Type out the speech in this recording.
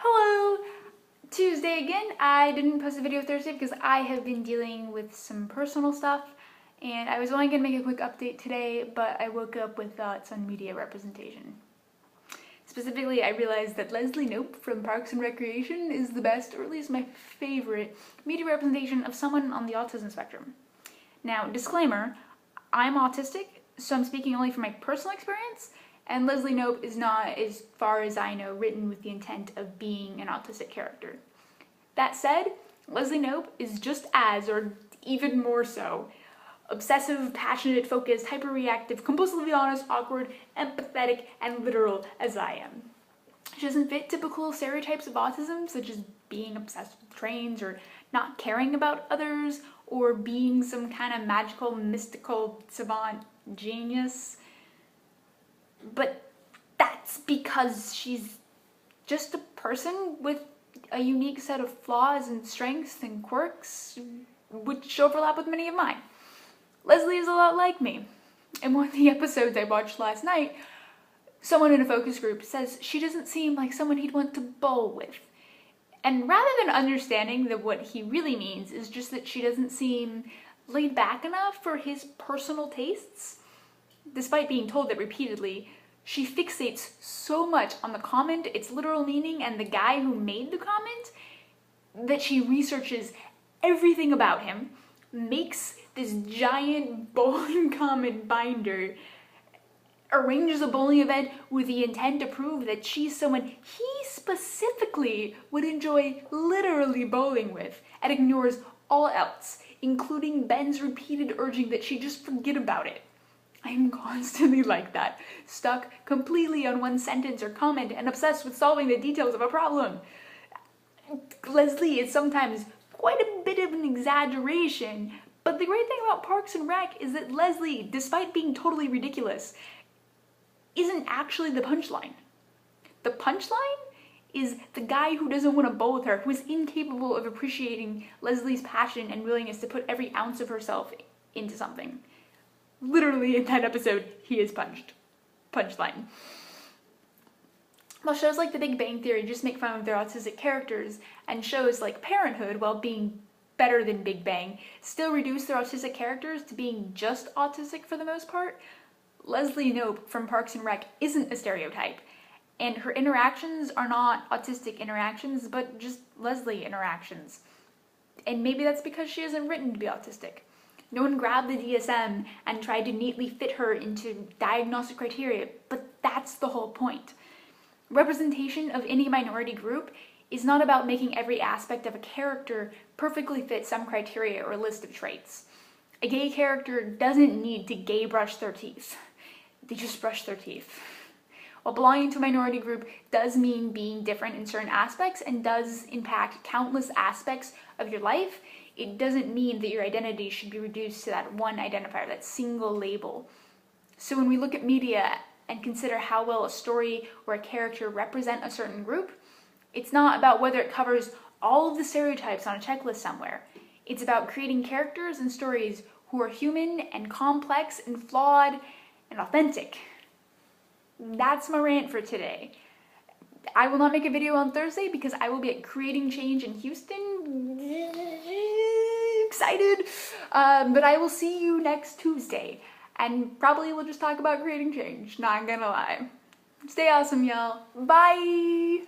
Hello! Tuesday again. I didn't post a video Thursday because I have been dealing with some personal stuff and I was only going to make a quick update today, but I woke up with thoughts on media representation. Specifically, I realized that Leslie Knope from Parks and Recreation is the best, or at least my favorite, media representation of someone on the autism spectrum. Now, disclaimer, I'm autistic, so I'm speaking only from my personal experience, and Leslie Knope is not, as far as I know, written with the intent of being an autistic character. That said, Leslie Knope is just as, or even more so, obsessive, passionate, focused, hyperreactive, compulsively honest, awkward, empathetic, and literal as I am. She doesn't fit typical stereotypes of autism, such as being obsessed with trains, or not caring about others, or being some kind of magical, mystical, savant genius. But that's because she's just a person with a unique set of flaws and strengths and quirks, which overlap with many of mine. Leslie is a lot like me. In one of the episodes I watched last night, someone in a focus group says she doesn't seem like someone he'd want to bowl with. And rather than understanding that what he really means is just that she doesn't seem laid back enough for his personal tastes, despite being told that repeatedly, she fixates so much on the comment, its literal meaning, and the guy who made the comment, that she researches everything about him, makes this giant bowling comment binder, arranges a bowling event with the intent to prove that she's someone he specifically would enjoy literally bowling with, and ignores all else, including Ben's repeated urging that she just forget about it. I'm constantly like that, stuck completely on one sentence or comment and obsessed with solving the details of a problem. Leslie is sometimes quite a bit of an exaggeration, but the great thing about Parks and Rec is that Leslie, despite being totally ridiculous, isn't actually the punchline. The punchline is the guy who doesn't want to bowl with her, who is incapable of appreciating Leslie's passion and willingness to put every ounce of herself into something. Literally in that episode, he is punched. Punchline. While shows like The Big Bang Theory just make fun of their autistic characters, and shows like Parenthood, while being better than Big Bang, still reduce their autistic characters to being just autistic for the most part, Leslie Knope from Parks and Rec isn't a stereotype, and her interactions are not autistic interactions, but just Leslie interactions. And maybe that's because she isn't written to be autistic. No one grabbed the DSM and tried to neatly fit her into diagnostic criteria, but that's the whole point. Representation of any minority group is not about making every aspect of a character perfectly fit some criteria or list of traits. A gay character doesn't need to gay brush their teeth. They just brush their teeth. While belonging to a minority group does mean being different in certain aspects and does impact countless aspects of your life, it doesn't mean that your identity should be reduced to that one identifier, that single label. So when we look at media and consider how well a story or a character represent a certain group, it's not about whether it covers all of the stereotypes on a checklist somewhere. It's about creating characters and stories who are human and complex and flawed and authentic. That's my rant for today. I will not make a video on Thursday because I will be at Creating Change in Houston. Excited. But I will see you next Tuesday. And probably we'll just talk about creating change. Not gonna lie. Stay awesome, y'all. Bye!